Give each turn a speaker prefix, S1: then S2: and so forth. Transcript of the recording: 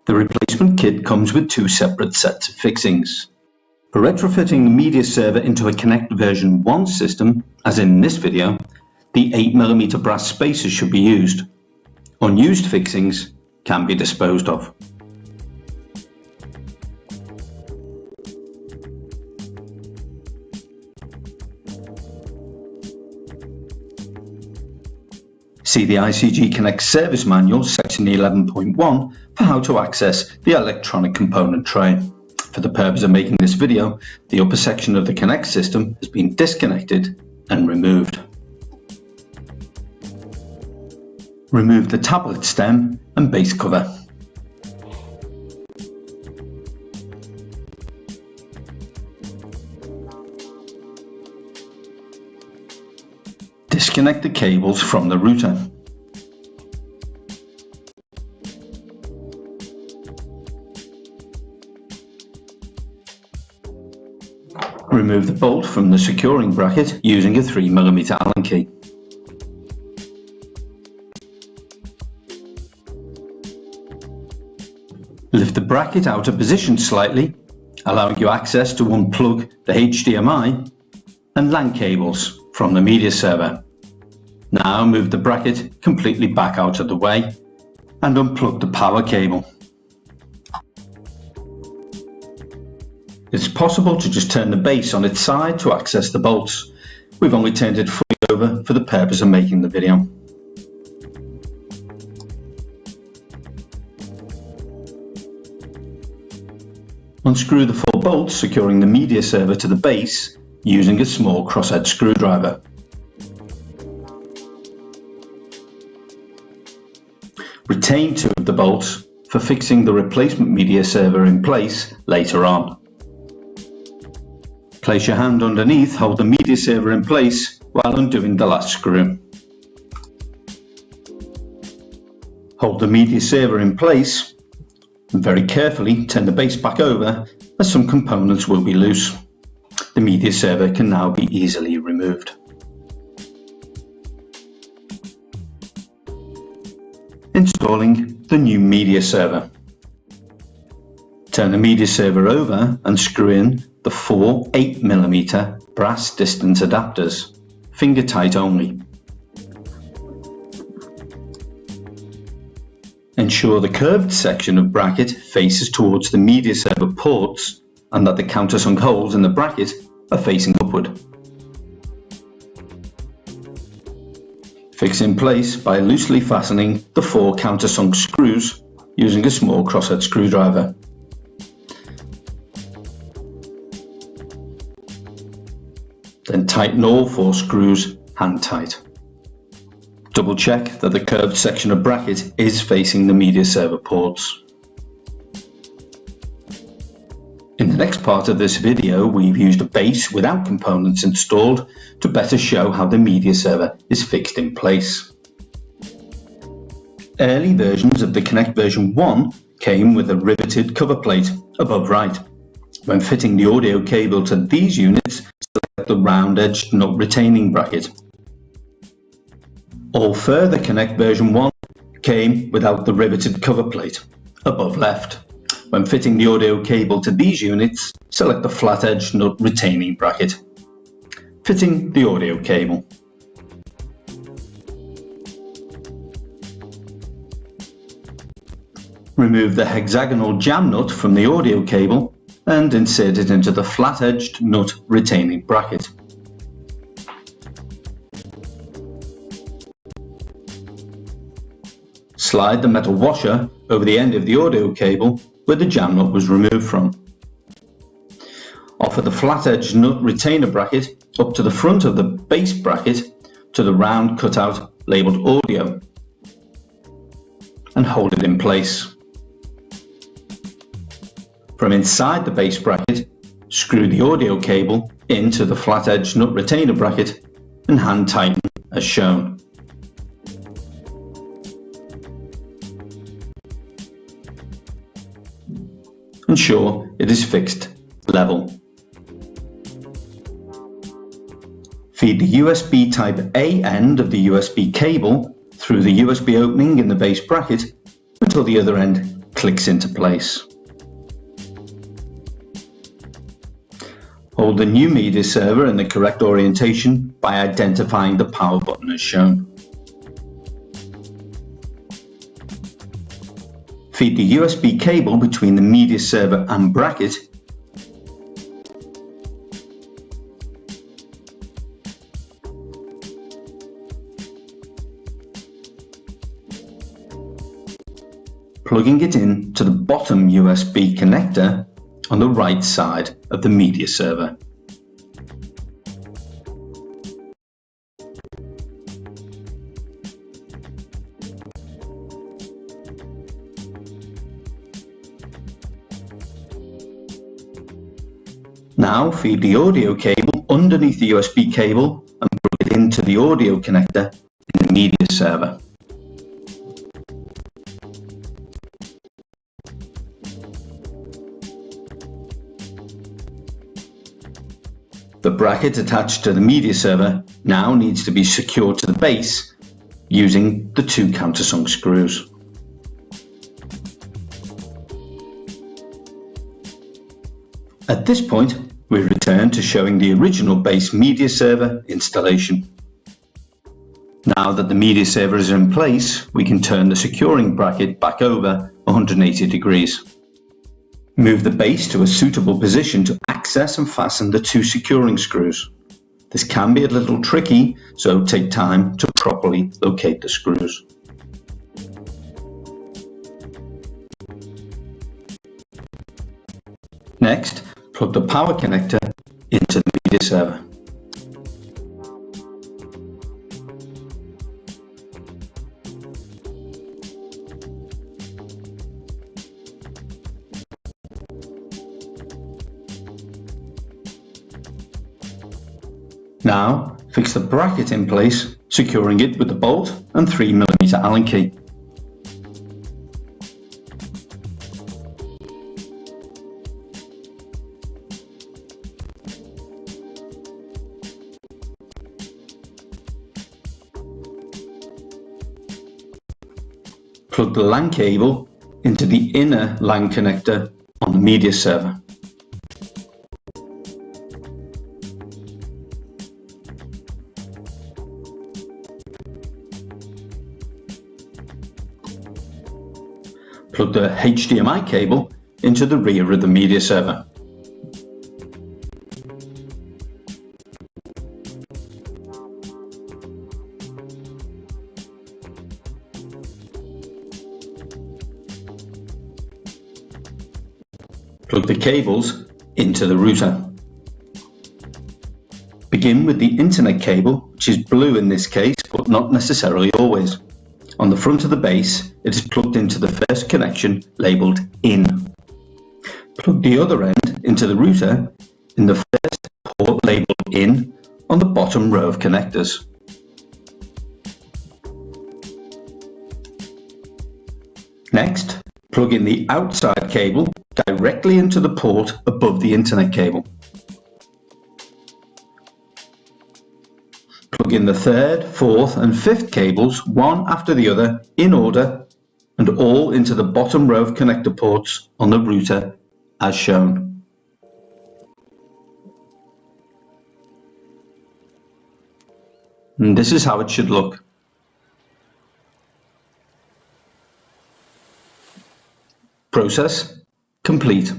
S1: The replacement kit comes with two separate sets of fixings. For retrofitting the media server into a Connect version 1 system, as in this video, the 8mm brass spacers should be used. Unused fixings can be disposed of. See the ICG Connect Service Manual, section 11.1, for how to access the electronic component tray. For the purpose of making this video, the upper section of the Connect system has been disconnected and removed. Remove the tablet stem and base cover. Disconnect the cables from the router. Remove the bolt from the securing bracket using a 3mm Allen key. Lift the bracket out of position slightly, allowing you access to unplug the HDMI and LAN cables from the media server. Now move the bracket completely back out of the way and unplug the power cable. It's possible to just turn the base on its side to access the bolts. We've only turned it fully over for the purpose of making the video. Unscrew the 4 bolts securing the media server to the base using a small crosshead screwdriver. Retain 2 of the bolts for fixing the replacement media server in place later on. Place your hand underneath, hold the media server in place while undoing the last screw. Hold the media server in place and very carefully turn the base back over as some components will be loose. The media server can now be easily removed. Installing the new media server. Turn the media server over and screw in the 4 8mm brass distance adapters, finger tight only. Ensure the curved section of bracket faces towards the media server ports and that the countersunk holes in the bracket are facing upward. Fix in place by loosely fastening the 4 countersunk screws using a small crosshead screwdriver. Then tighten all 4 screws hand tight. Double check that the curved section of bracket is facing the media server ports. In the next part of this video, we've used a base without components installed to better show how the media server is fixed in place. Early versions of the Connect version 1 came with a riveted cover plate above right. When fitting the audio cable to these units, select the round-edged nut retaining bracket. All further Connect version 1 came without the riveted cover plate above left. When fitting the audio cable to these units, select the flat-edged nut retaining bracket. Fitting the audio cable. Remove the hexagonal jam nut from the audio cable and insert it into the flat-edged nut retaining bracket. Slide the metal washer over the end of the audio cable where the jam nut was removed from. Offer the flat-edged nut retainer bracket up to the front of the base bracket to the round cutout labelled audio and hold it in place. From inside the base bracket, screw the audio cable into the flat-edged nut retainer bracket and hand tighten as shown. Ensure it is fixed level. Feed the USB Type A end of the USB cable through the USB opening in the base bracket until the other end clicks into place. Hold the new media server in the correct orientation by identifying the power button as shown. Feed the USB cable between the media server and bracket plugging it in to the bottom USB connector on the right side of the media server. Now feed the audio cable underneath the USB cable and plug it into the audio connector in the media server. The bracket attached to the media server now needs to be secured to the base using the two countersunk screws. At this point, we return to showing the original base media server installation. Now that the media server is in place, we can turn the securing bracket back over 180 degrees. Move the base to a suitable position to access and fasten the two securing screws. This can be a little tricky, so take time to properly locate the screws. Next, plug the power connector into the media server. Now, fix the bracket in place, securing it with the bolt and 3mm Allen key. Plug the LAN cable into the inner LAN connector on the media server. Plug the HDMI cable into the rear of the media server. Plug the cables into the router. Begin with the internet cable, which is blue in this case, but not necessarily always. On the front of the base, it is plugged into the first connection labelled IN. Plug the other end into the router in the first port labelled IN on the bottom row of connectors. Next, plug in the outside cable directly into the port above the internet cable. Plug in the third, fourth and fifth cables one after the other in order and all into the bottom row of connector ports on the router as shown. And this is how it should look. Process complete.